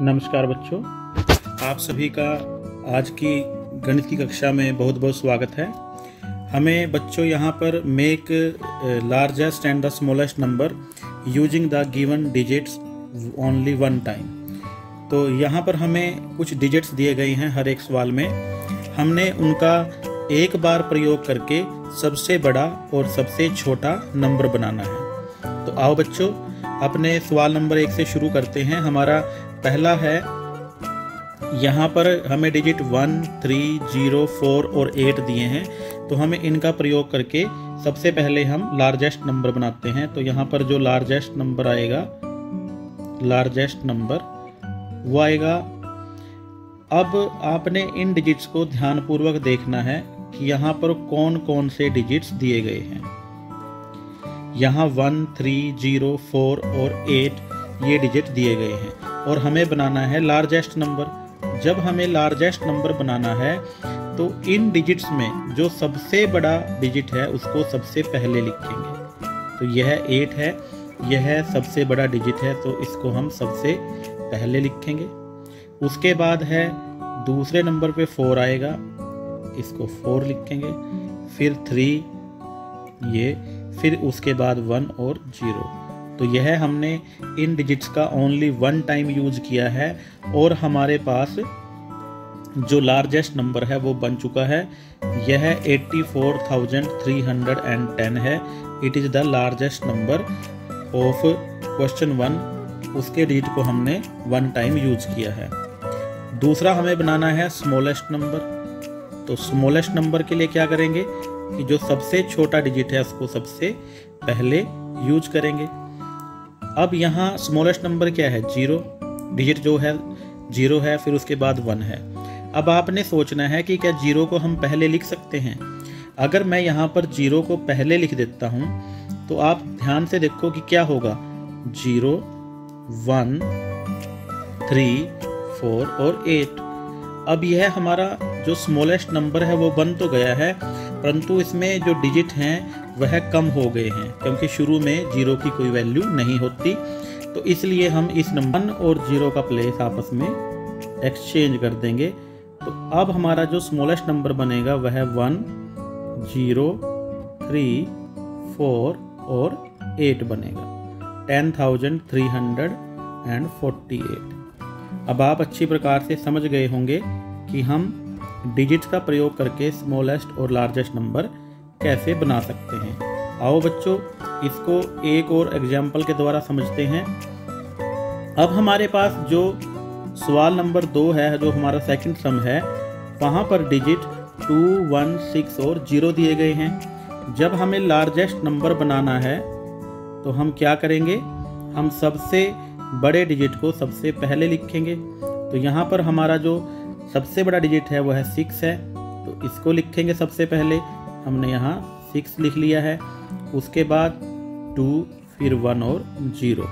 नमस्कार बच्चों, आप सभी का आज की गणित की कक्षा में बहुत बहुत स्वागत है। हमें बच्चों यहाँ पर make largest and the smallest number using the given digits only one time. तो यहाँ पर हमें कुछ डिजिट्स दिए गए हैं हर एक सवाल में। हमने उनका एक बार प्रयोग करके सबसे बड़ा और सबसे छोटा नंबर बनाना है। तो आओ बच्चों, अपने सवाल नंबर 1 से शुरू करते हैं। हमारा पहला है, यहाँ पर हमें डिजिट 1, 3, 0, 4 और 8 दिए हैं। तो हमें इनका प्रयोग करके सबसे पहले हम लार्जेस्ट नंबर बनाते हैं। तो यहाँ पर जो लार्जेस्ट नंबर आएगा, लार्जेस्ट नंबर वो आएगा। अब आपने इन डिजिट्स को ध्यानपूर्वक देखना है कि यहाँ पर कौन कौन से डिजिट्स दिए गए हैं। यहाँ 1, 3, 0, 4 और 8 ये डिजिट दिए गए हैं और हमें बनाना है लार्जेस्ट नंबर। जब हमें लार्जेस्ट नंबर बनाना है तो इन डिजिट्स में जो सबसे बड़ा डिजिट है उसको सबसे पहले लिखेंगे। तो यह 8 है, यह सबसे बड़ा डिजिट है, तो इसको हम सबसे पहले लिखेंगे। उसके बाद है दूसरे नंबर पे 4 आएगा, इसको 4 लिखेंगे। फिर 3 ये, फिर उसके बाद 1 और 0। तो यह हमने इन डिजिट्स का ओनली वन टाइम यूज किया है और हमारे पास जो लार्जेस्ट नंबर है वो बन चुका है। यह 84,310 है। It is the largest number of question 1। उसके डिजिट को हमने वन टाइम यूज किया है। दूसरा हमें बनाना है स्मॉलेस्ट नंबर। तो स्मॉलेस्ट नंबर के लिए क्या करेंगे कि जो सबसे छोटा डिजिट है उसको सबसे पहले यूज करेंगे। अब यहाँ स्मॉलेस्ट नंबर क्या है? 0 डिजिट जो है 0 है, फिर उसके बाद 1 है। अब आपने सोचना है कि क्या 0 को हम पहले लिख सकते हैं। अगर मैं यहाँ पर 0 को पहले लिख देता हूँ तो आप ध्यान से देखो कि क्या होगा। 0, 1, 3, 4 और 8। अब यह हमारा जो स्मॉलेस्ट नंबर है वो बन तो गया है, परंतु इसमें जो डिजिट हैं वह कम हो गए हैं क्योंकि शुरू में 0 की कोई वैल्यू नहीं होती। तो इसलिए हम इस नंबर 1 और 0 का प्लेस आपस में एक्सचेंज कर देंगे। तो अब हमारा जो स्मॉलेस्ट नंबर बनेगा वह 1, 0, 3, 4 और 8 बनेगा। 10,348। अब आप अच्छी प्रकार से समझ गए होंगे कि हम डिजिट्स का प्रयोग करके स्मॉलेस्ट और लार्जेस्ट नंबर कैसे बना सकते हैं। आओ बच्चों, इसको एक और एग्जाम्पल के द्वारा समझते हैं। अब हमारे पास जो सवाल नंबर 2 है, जो हमारा सेकंड सम है, वहाँ पर डिजिट 2, 1, 6 और 0 दिए गए हैं। जब हमें लार्जेस्ट नंबर बनाना है तो हम क्या करेंगे? हम सबसे बड़े डिजिट को सबसे पहले लिखेंगे। तो यहाँ पर हमारा जो सबसे बड़ा डिजिट है वह 6 है, तो इसको लिखेंगे सबसे पहले। हमने यहाँ 6 लिख लिया है। उसके बाद 2, फिर 1 और 0।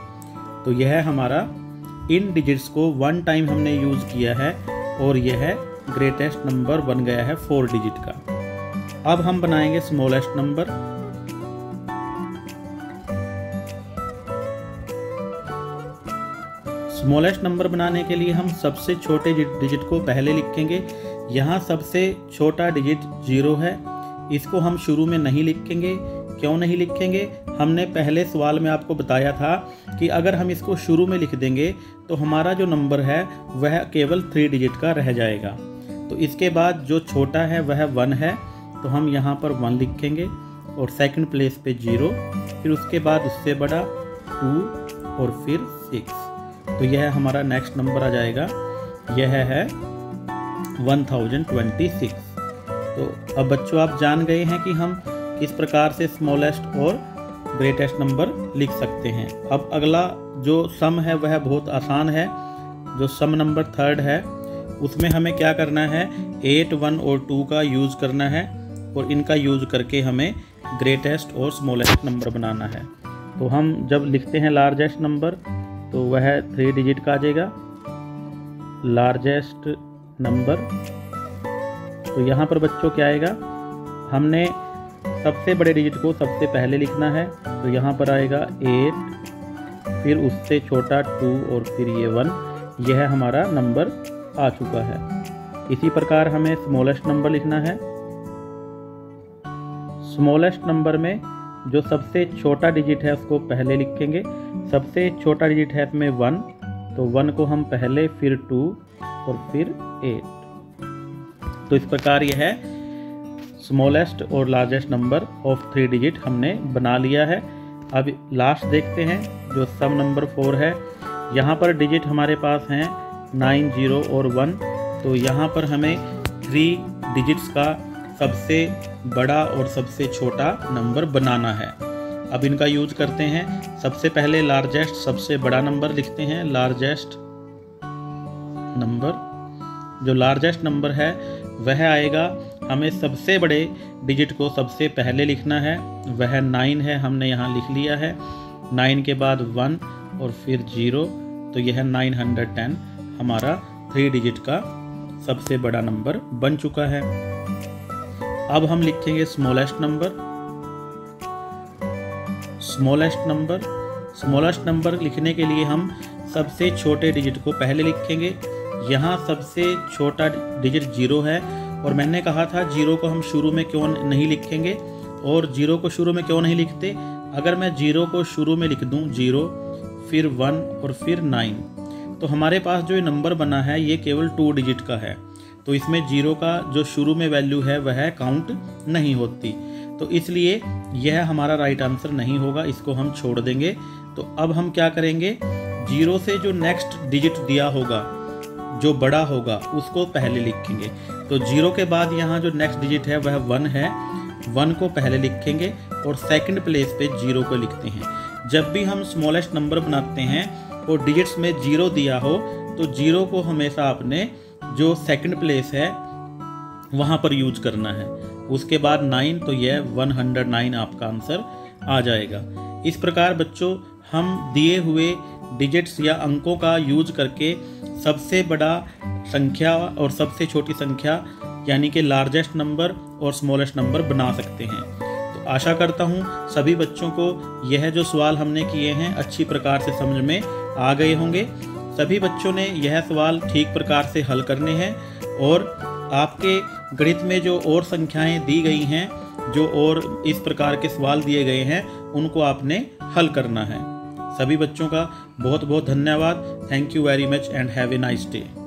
तो यह हमारा इन डिजिट्स को वन टाइम हमने यूज किया है और यह ग्रेटेस्ट नंबर बन गया है 4 डिजिट का। अब हम बनाएंगे स्मॉलेस्ट नंबर। स्मॉलेस्ट नंबर बनाने के लिए हम सबसे छोटे डिजिट को पहले लिखेंगे। यहाँ सबसे छोटा डिजिट 0 है, इसको हम शुरू में नहीं लिखेंगे। क्यों नहीं लिखेंगे? हमने पहले सवाल में आपको बताया था कि अगर हम इसको शुरू में लिख देंगे तो हमारा जो नंबर है वह केवल 3 डिजिट का रह जाएगा। तो इसके बाद जो छोटा है वह 1 है, तो हम यहाँ पर 1 लिखेंगे और सेकंड प्लेस पे 0, फिर उसके बाद उससे बड़ा 2 और फिर 6। तो यह हमारा नेक्स्ट नंबर आ जाएगा। यह है 1026। तो अब बच्चों आप जान गए हैं कि हम किस प्रकार से स्मॉलेस्ट और ग्रेटेस्ट नंबर लिख सकते हैं। अब अगला जो सम है वह बहुत आसान है। जो सम नंबर 3 है उसमें हमें क्या करना है? 8, 1 और 2 का यूज़ करना है और इनका यूज़ करके हमें ग्रेटेस्ट और स्मॉलेस्ट नंबर बनाना है। तो हम जब लिखते हैं लार्जेस्ट नंबर तो वह 3 डिजिट का आ जाएगा, लार्जेस्ट नंबर। तो यहाँ पर बच्चों क्या आएगा? हमने सबसे बड़े डिजिट को सबसे पहले लिखना है। तो यहाँ पर आएगा 8, फिर उससे छोटा 2 और फिर ये 1। यह हमारा नंबर आ चुका है। इसी प्रकार हमें स्मॉलेस्ट नंबर लिखना है। स्मॉलेस्ट नंबर में जो सबसे छोटा डिजिट है उसको पहले लिखेंगे। सबसे छोटा डिजिट है इसमें 1, तो 1 को हम पहले, फिर 2 और फिर 8। तो इस प्रकार यह है स्मॉलेस्ट और लार्जेस्ट नंबर ऑफ 3 डिजिट हमने बना लिया है। अब लास्ट देखते हैं जो सम नंबर 4 है। यहाँ पर डिजिट हमारे पास हैं 9, 0 और 1। तो यहाँ पर हमें 3 डिजिट्स का सबसे बड़ा और सबसे छोटा नंबर बनाना है। अब इनका यूज करते हैं। सबसे पहले लार्जेस्ट, सबसे बड़ा नंबर लिखते हैं। लार्जेस्ट नंबर, जो लार्जेस्ट नंबर है वह आएगा, हमें सबसे बड़े डिजिट को सबसे पहले लिखना है। वह 9 है, हमने यहाँ लिख लिया है। 9 के बाद 1 और फिर 0, तो यह 910 हमारा 3 डिजिट का सबसे बड़ा नंबर बन चुका है। अब हम लिखेंगे स्मॉलेस्ट नंबर। स्मॉलेस्ट नंबर लिखने के लिए हम सबसे छोटे डिजिट को पहले लिखेंगे। यहाँ सबसे छोटा डिजिट 0 है और मैंने कहा था 0 को हम शुरू में क्यों नहीं लिखेंगे, और 0 को शुरू में क्यों नहीं लिखते। अगर मैं 0 को शुरू में लिख दूँ 0, फिर 1 और फिर 9, तो हमारे पास जो ये नंबर बना है ये केवल 2 डिजिट का है। तो इसमें 0 का जो शुरू में वैल्यू है वह काउंट नहीं होती, तो इसलिए यह हमारा राइट आंसर नहीं होगा, इसको हम छोड़ देंगे। तो अब हम क्या करेंगे, 0 से जो नेक्स्ट डिजिट दिया होगा, जो बड़ा होगा, उसको पहले लिखेंगे। तो 0 के बाद यहाँ जो नेक्स्ट डिजिट है वह 1 है, 1 को पहले लिखेंगे और सेकंड प्लेस पे 0 को लिखते हैं। जब भी हम स्मॉलेस्ट नंबर बनाते हैं और डिजिट्स में 0 दिया हो तो 0 को हमेशा अपने जो सेकंड प्लेस है वहाँ पर यूज करना है। उसके बाद 9, तो यह 109 आपका आंसर आ जाएगा। इस प्रकार बच्चों हम दिए हुए डिजिट्स या अंकों का यूज करके सबसे बड़ा संख्या और सबसे छोटी संख्या यानी कि लार्जेस्ट नंबर और स्मॉलेस्ट नंबर बना सकते हैं। तो आशा करता हूँ सभी बच्चों को यह जो सवाल हमने किए हैं अच्छी प्रकार से समझ में आ गए होंगे। सभी बच्चों ने यह सवाल ठीक प्रकार से हल करने हैं और आपके गणित में जो और संख्याएं दी गई हैं, जो और इस प्रकार के सवाल दिए गए हैं, उनको आपने हल करना है। सभी बच्चों का बहुत बहुत धन्यवाद। Thank you very much and have a nice day.